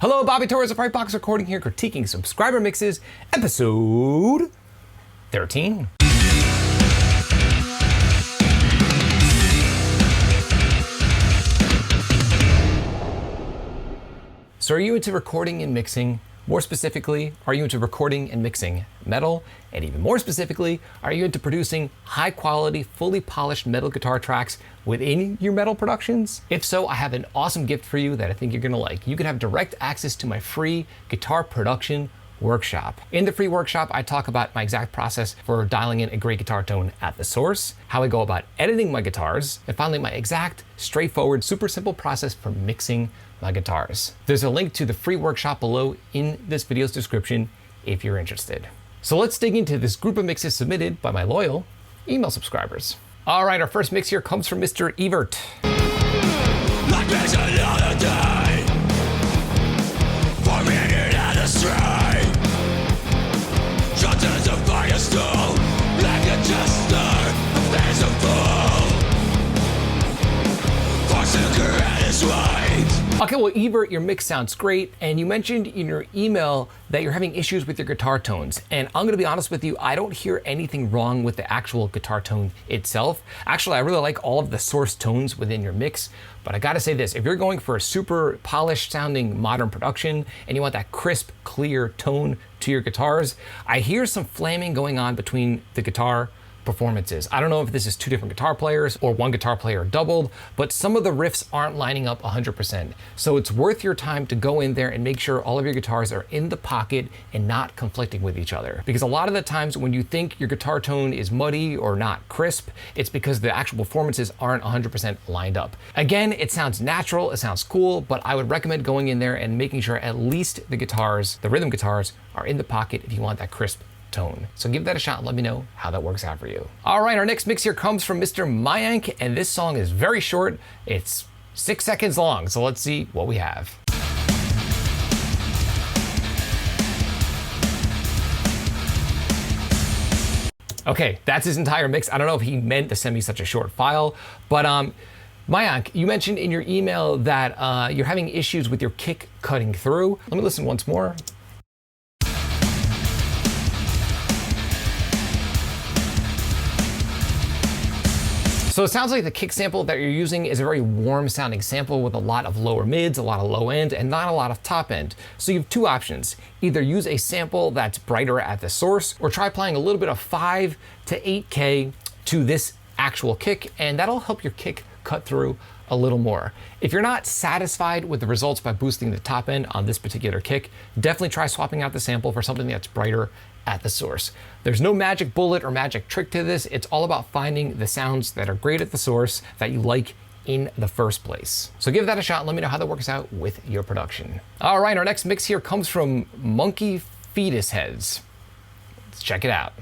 Hello, Bobby Torres of Frightbox recording here, critiquing subscriber mixes, episode 13. So are you into recording and mixing? More specifically, are you into recording and mixing metal? And even more specifically, are you into producing high quality, fully polished metal guitar tracks within your metal productions? If so, I have an awesome gift for you that I think you're gonna like. You can have direct access to my free guitar production workshop. In the free workshop, I talk about my exact process for dialing in a great guitar tone at the source, how I go about editing my guitars, and finally my exact, straightforward, super simple process for mixing my guitars. There's a link to the free workshop below in this video's description if you're interested. So let's dig into this group of mixes submitted by my loyal email subscribers. All right, our first mix here comes from Mr. Everton. Like there's another day for me and astray. Shut down the fire stall like a jester, there's a fool. Forsaker at his right. Okay, well, Everton, your mix sounds great, and you mentioned in your email that you're having issues with your guitar tones. And I'm gonna be honest with you, I don't hear anything wrong with the actual guitar tone itself. Actually, I really like all of the source tones within your mix, but I gotta say this, if you're going for a super polished sounding modern production and you want that crisp, clear tone to your guitars, I hear some flaming going on between the guitar performances. I don't know if this is two different guitar players or one guitar player doubled, but some of the riffs aren't lining up 100%. So it's worth your time to go in there and make sure all of your guitars are in the pocket and not conflicting with each other. Because a lot of the times when you think your guitar tone is muddy or not crisp, it's because the actual performances aren't 100% lined up. Again, it sounds natural, it sounds cool, but I would recommend going in there and making sure at least the guitars, the rhythm guitars, are in the pocket if you want that crisp tone. So give that a shot and let me know how that works out for you. All right, our next mix here comes from Mr. Mayank, and this song is very short. It's 6 seconds long, so let's see what we have. Okay, that's his entire mix. I don't know if he meant to send me such a short file, but Mayank, you mentioned in your email that you're having issues with your kick cutting through. Let me listen once more. So it sounds like the kick sample that you're using is a very warm sounding sample with a lot of lower mids, a lot of low end, and not a lot of top end. So you have two options. Either use a sample that's brighter at the source, or try applying a little bit of 5 to 8K to this actual kick, and that'll help your kick cut through a little more. If you're not satisfied with the results by boosting the top end on this particular kick, definitely try swapping out the sample for something that's brighter at the source. There's no magic bullet or magic trick to this. It's all about finding the sounds that are great at the source that you like in the first place. So give that a shot and let me know how that works out with your production. All right, our next mix here comes from Monkey Fetus Heads. Let's check it out.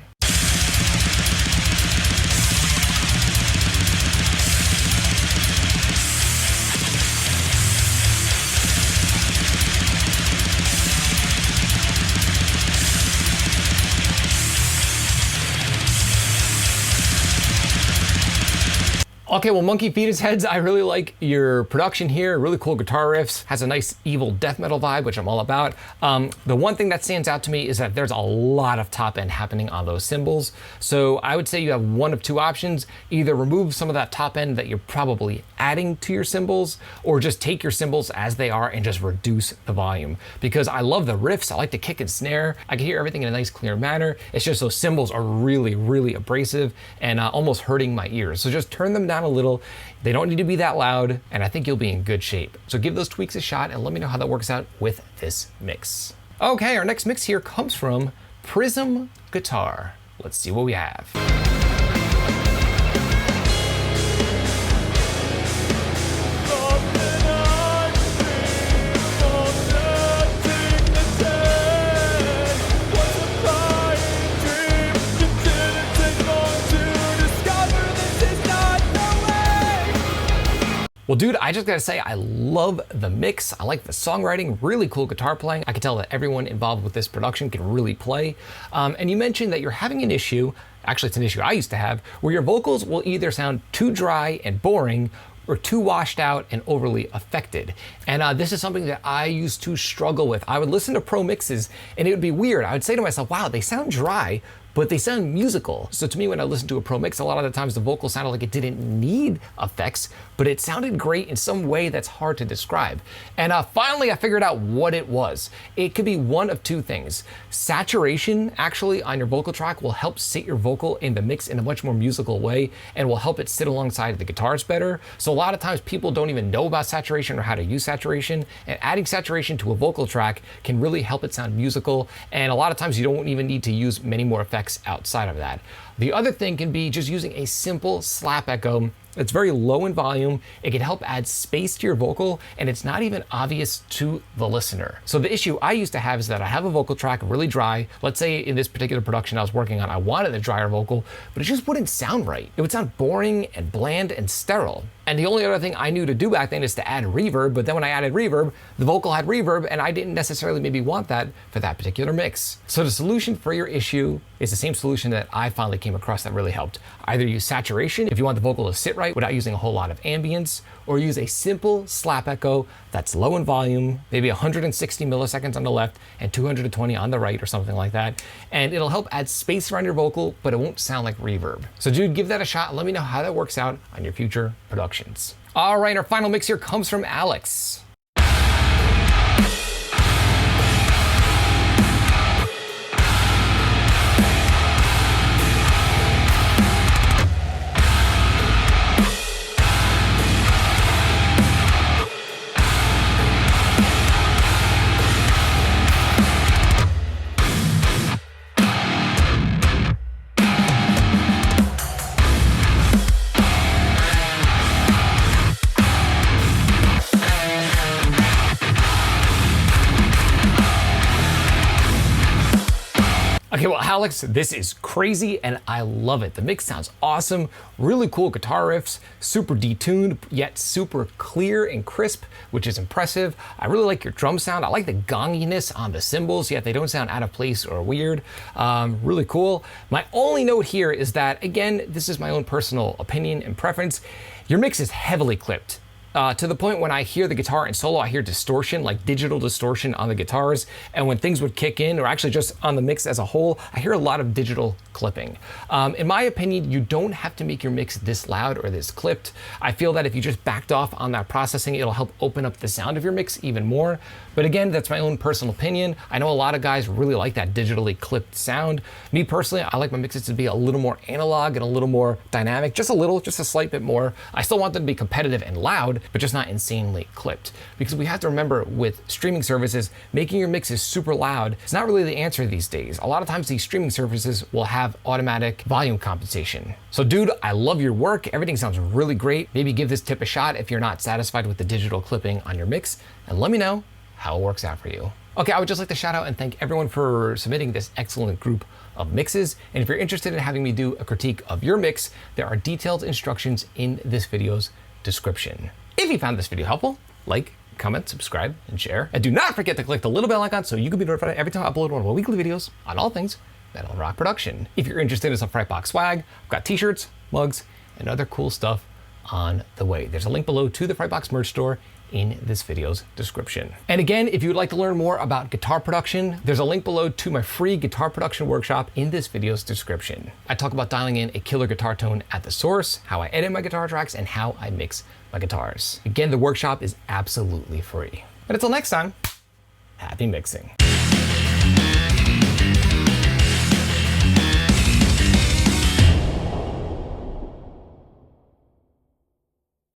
Okay, well, Monkey Fetus Heads, I really like your production here. Really cool guitar riffs, has a nice evil death metal vibe, which I'm all about. The one thing that stands out to me is that there's a lot of top end happening on those cymbals. So I would say you have one of two options. Either remove some of that top end that you're probably adding to your cymbals, or just take your cymbals as they are and just reduce the volume. Because I love the riffs, I like the kick and snare. I can hear everything in a nice clear manner. It's just those cymbals are really, really abrasive and almost hurting my ears. So just turn them down a little. They don't need to be that loud, and I think you'll be in good shape. So give those tweaks a shot and let me know how that works out with this mix. Okay, our next mix here comes from Prism Guitar. Let's see what we have. Well, dude, I just gotta say, I love the mix. I like the songwriting, really cool guitar playing. I can tell that everyone involved with this production can really play. And you mentioned that you're having an issue, actually it's an issue I used to have, where your vocals will either sound too dry and boring, or too washed out and overly affected. And this is something that I used to struggle with. I would listen to pro mixes and it would be weird. I would say to myself, wow, they sound dry, but they sound musical. So to me, when I listen to a pro mix, a lot of the times the vocal sounded like it didn't need effects, but it sounded great in some way that's hard to describe. And finally, I figured out what it was. It could be one of two things. Saturation, actually, on your vocal track will help sit your vocal in the mix in a much more musical way and will help it sit alongside the guitars better. So a lot of times people don't even know about saturation or how to use saturation, and adding saturation to a vocal track can really help it sound musical. And a lot of times you don't even need to use many more effects outside of that. The other thing can be just using a simple slap echo. It's very low in volume. It can help add space to your vocal, and it's not even obvious to the listener. So the issue I used to have is that I have a vocal track really dry. Let's say in this particular production I was working on, I wanted a drier vocal, but it just wouldn't sound right. It would sound boring and bland and sterile. And the only other thing I knew to do back then is to add reverb, but then when I added reverb, the vocal had reverb, and I didn't necessarily maybe want that for that particular mix. So the solution for your issue is the same solution that I finally came across that really helped. Either use saturation if you want the vocal to sit right without using a whole lot of ambience, or use a simple slap echo that's low in volume, maybe 160 milliseconds on the left and 220 on the right or something like that. And it'll help add space around your vocal, but it won't sound like reverb. So dude, give that a shot and let me know how that works out on your future productions. All right, our final mix here comes from Alex. Okay, well, Alex, this is crazy and I love it. The mix sounds awesome, really cool guitar riffs, super detuned, yet super clear and crisp, which is impressive. I really like your drum sound. I like the gonginess on the cymbals, yet they don't sound out of place or weird. Really cool. My only note here is that, again, this is my own personal opinion and preference. Your mix is heavily clipped. To the point when I hear the guitar in solo, I hear distortion, like digital distortion on the guitars. And when things would kick in, or actually just on the mix as a whole, I hear a lot of digital clipping. In my opinion, you don't have to make your mix this loud or this clipped. I feel that if you just backed off on that processing, it'll help open up the sound of your mix even more. But again, that's my own personal opinion. I know a lot of guys really like that digitally clipped sound. Me personally, I like my mixes to be a little more analog and a little more dynamic, just a slight bit more. I still want them to be competitive and loud, but just not insanely clipped. Because we have to remember with streaming services, making your mixes super loud is not really the answer these days. A lot of times these streaming services will have automatic volume compensation. So dude, I love your work. Everything sounds really great. Maybe give this tip a shot if you're not satisfied with the digital clipping on your mix, and let me know how it works out for you. Okay, I would just like to shout out and thank everyone for submitting this excellent group of mixes. And if you're interested in having me do a critique of your mix, there are detailed instructions in this video's description. If you found this video helpful, like, comment, subscribe, and share. And do not forget to click the little bell icon so you can be notified every time I upload one of my weekly videos on all things metal rock production. If you're interested in some Frightbox swag, I've got t-shirts, mugs, and other cool stuff on the way. There's a link below to the Frightbox merch store in this video's description. And again, if you would like to learn more about guitar production, there's a link below to my free guitar production workshop in this video's description. I talk about dialing in a killer guitar tone at the source, how I edit my guitar tracks, and how I mix my guitars. Again, the workshop is absolutely free. But until next time, happy mixing.